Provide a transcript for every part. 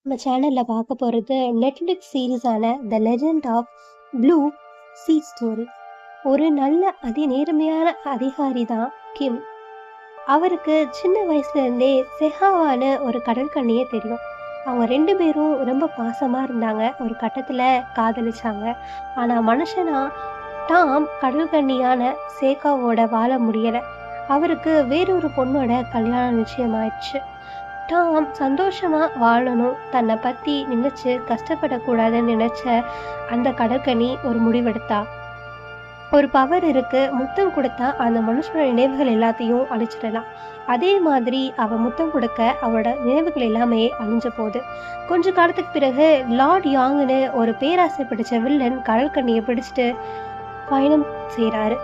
நம்ம சேனல்ல பார்க்க போறது நெட்ஃப்ளிக்ஸ் சீரிஸான the legend of blue sea story. ஒரு நல்ல நேர்மையான அதிகாரி தான் கிம். அவருக்கு சின்ன வயசுல இருந்தே செஹாவான ஒரு கடற்கன்னியே தெரியும். அவங்க 2 பேரும் ரொம்ப பாசமா இருந்தாங்க. ஒரு கட்டத்துல காதலிச்சாங்க. ஆனா மனுஷனா டாம் கடற்கன்னியான சேகாவோட வாழ முடியல. அவருக்கு வேறொரு பொண்ணோட கல்யாணம் நிச்சயமாயிடுச்சு. டாம் சந்தோஷமா வாழணும், தன்னை பத்தி நினைச்சு கஷ்டப்படக்கூடாதுன்னு நினைச்ச அந்த கடற்கன்னி ஒரு முடிவெடுத்தா. ஒரு பவர் இருக்கு, முத்தம் கொடுத்தா அந்த மனுஷனோட நினைவுகள் எல்லாத்தையும் அழிச்சிடலாம். அதே மாதிரி அவ முத்தம் கொடுக்க அவளோட நினைவுகள் எல்லாமே அழிஞ்ச போகுது. கொஞ்ச காலத்துக்கு பிறகு லார்ட் யாங்னு ஒரு பேராசை பிடிச்ச வில்லன் கடற்கண்ணியை பிடிச்சிட்டு பயணம் செய்றாரு.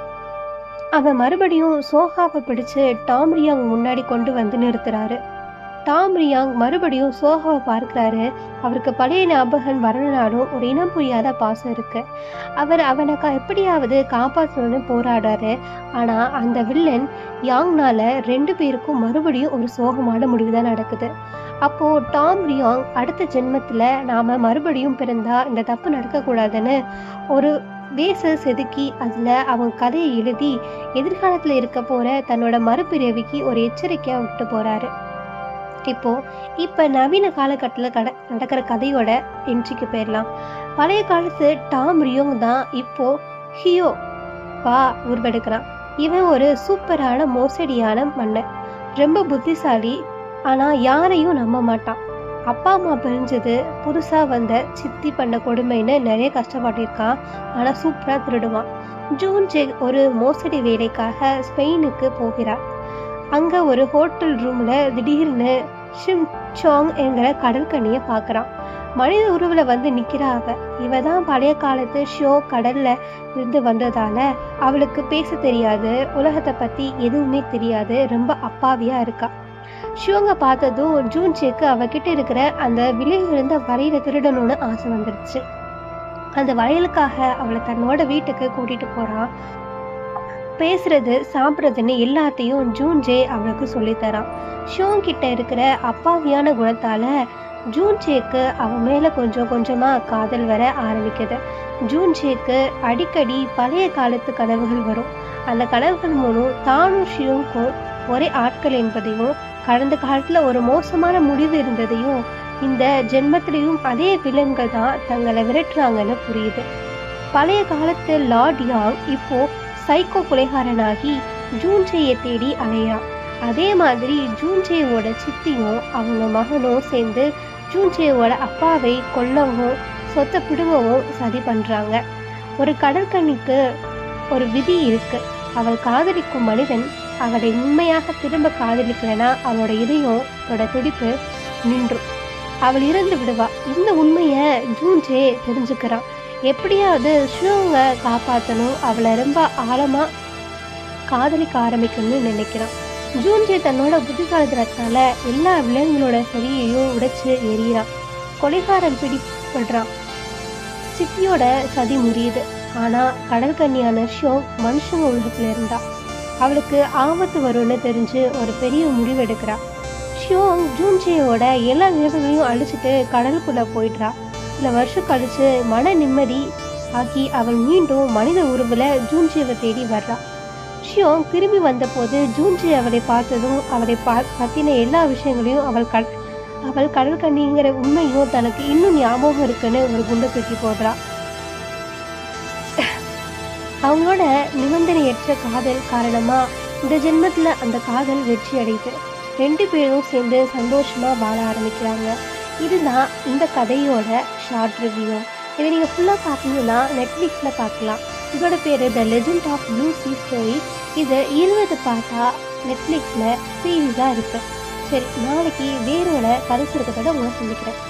அவன் மறுபடியும் சோஹாவை பிடிச்சு டாம் ரியாங் முன்னாடி கொண்டு வந்து நிறுத்துறாரு. டாம் ரியாங் மறுபடியும் சோஹாவை பார்க்கிறாரு. அவருக்கு பழைய ஞாபகம் வரலனாலும் ஒரு இனம் புரியாத பாசம் இருக்கு. அவர் அவனை எப்படியாவது காப்பாற்றணும்னு போராடுறாரு. ஆனா அந்த வில்லன் யாங்னால 2 பேருக்கும் மறுபடியும் ஒரு சோகமான முடிவுதான் நடக்குது. அப்போ டாம் ரியாங் அடுத்த ஜென்மத்துல நாம மறுபடியும் பிறந்தா இந்த தப்பு நடக்கக்கூடாதுன்னு ஒரு வேச செதுக்கி அதுல அவன் கதையை எழுதி எதிர்காலத்துல இருக்க போற தன்னோட மறுபிறவிக்கு ஒரு எச்சரிக்கையா விட்டு போறாரு. இப்ப நவீன காலகட்டத்தில் நடக்கிற கதையோட என்ட்ரிக்கு போயிடலாம். பழைய காலத்து டாம் ரியோங் தான் இப்போ ஹியோ வா உருவெடுக்கிறான். இவன் ஒரு சூப்பரான மோசடியான மன்னன், ரொம்ப புத்திசாலி. ஆனா யாரையும் நம்ப மாட்டான். அப்பா அம்மா பிரிஞ்சது, புதுசா வந்த சித்தி பண்ண கொடுமைன்னு நிறைய கஷ்டப்பட்டிருக்கான். ஆனா சூப்பரா திருடுவான். ஜூன் ஜே ஒரு மோசடி வேலைக்காக ஸ்பெயினுக்கு போகிறார். அங்க ஒரு ஹோட்டல் ரூம்ல திடீர்னு ஷிம் சாங் என்கிற கடற்கன்னியை பார்க்கறான். மனித உருவுல வந்து நிக்கிறா அவ. இவ தான் பழைய காலத்து ஷோ கடல்ல இருந்து வந்ததால அவளுக்கு பேச தெரியாது, உலகத்தை பத்தி எதுவுமே தெரியாது, ரொம்ப அப்பாவியா இருக்கா. ஷியோங்க பார்த்ததும் ஜூன் சேக்கு அவகிட்ட இருக்கிற அந்த விலையுயர்ந்த வலையில திருடணும்னு ஆசை வந்துருச்சு. அந்த வளையலுக்காக அவளை தன்னோட வீட்டுக்கு கூட்டிட்டு போறான். பேசுறது சாப்பிட்றதுன்னு எல்லாத்தையும் ஜூன் ஜே அவளுக்கு சொல்லித்தரான். ஷியோங் கிட்ட இருக்கிற அப்பாவியான குணத்தால ஜூன் ஜேக்கு அவன் மேல கொஞ்சம் கொஞ்சமா காதல் வர ஆரம்பிக்குது. ஜூன் ஜேக்கு அடிக்கடி பழைய காலத்து கனவுகள் வரும். அந்த கனவுகள் மூலம் தானும் ஷியோங்கும் ஒரே ஆட்கள் என்பதையும், கடந்த காலத்துல ஒரு மோசமான முடிவு இருந்ததையும், இந்த ஜென்மத்திலையும் அதே வில்லன்கள் தான் தங்களை விரட்டுறாங்கன்னு புரியுது. பழைய காலத்து லார்ட் யாங் இப்போ சைக்கோ கொலைகாரனாகி ஜூன்ஜேயை தேடி அலையிறான். அதே மாதிரி ஜூன்ஜேவோட சித்தியும் அவங்க மகனும் சேர்ந்து ஜூன்ஜேவோட அப்பாவை கொல்லவும் சொத்தை பிடுங்கவும் சதி பண்றாங்க. ஒரு கடற்கன்னிக்கு ஒரு விதி இருக்கு. அவள் காதலிக்கும் மனிதன் அவளை உண்மையாக திரும்ப காதலிக்கலனா அவளோட இதயத்தோட துடிப்பு நின்றும் அவள் இறந்து விடுவா. இந்த உண்மையை ஜூன்ஜே தெரிஞ்சுக்கிறான். எப்படியாவது ஷியோங்க காப்பாற்றணும், அவளை ரொம்ப ஆழமா காதலிக்க ஆரம்பிக்கணும்னு நினைக்கிறான். ஜூன்ஜே தன்னோட புத்திசாலித்தனத்தால எல்லா விலங்குகளோட சதியையும் உடைச்சு எறிகிறான். கொலைகாரன் பிடிபடுறான். சித்தியோட சதி முறியுது. ஆனா கடற்கன்னியான ஷியோங் மனுஷங்க உலகத்துல இருந்தா. அவளுக்கு ஆபத்து வரும்னு தெரிஞ்சு ஒரு பெரிய முடிவு எடுக்கிறா. ஷியோங் ஜூன்ஜேயோட எல்லா நினைவுகளையும் அழிச்சிட்டு கடலுக்குள்ள போயிடுறா. சில வருஷம் கழிச்சு மன நிம்மதி ஆகி அவள் மீண்டும் மனித உருவுல ஜூன்ஜியை தேடி வர்றா. ஷியோங் திரும்பி வந்த போது ஜூன்ஜி அவளை பார்த்ததும் அவளை பத்தின எல்லா விஷயங்களையும் அவள் கடற்கன்னிங்கிற உண்மையும் தனக்கு இன்னும் ஞாபகம் இருக்குன்னு ஒரு குண்டை தூக்கி போடுறா. அவங்களோட நிபந்தனையற்ற காதல் காரணமா இந்த ஜென்மத்துல அந்த காதல் வெற்றி அடையுது. 2 பேரும் சேர்ந்து சந்தோஷமா வாழ ஆரம்பிக்கிறாங்க. இதுதான் இந்த கதையோட ஷார்ட் ரிவ்யூ. இதை நீங்கள் ஃபுல்லாக பார்க்கணுன்னா நெட்ஃப்ளிக்ஸில் பார்க்கலாம். இதோட பேர் the legend of blue sea story. இது 20 பார்த்தா நெட்ஃப்ளிக்ஸில் சீரீஸாக இருக்குது. சரி, நாளைக்கு வேறோட கதை சுருக்கத்தோட உங்களை சந்திக்கிறேன்.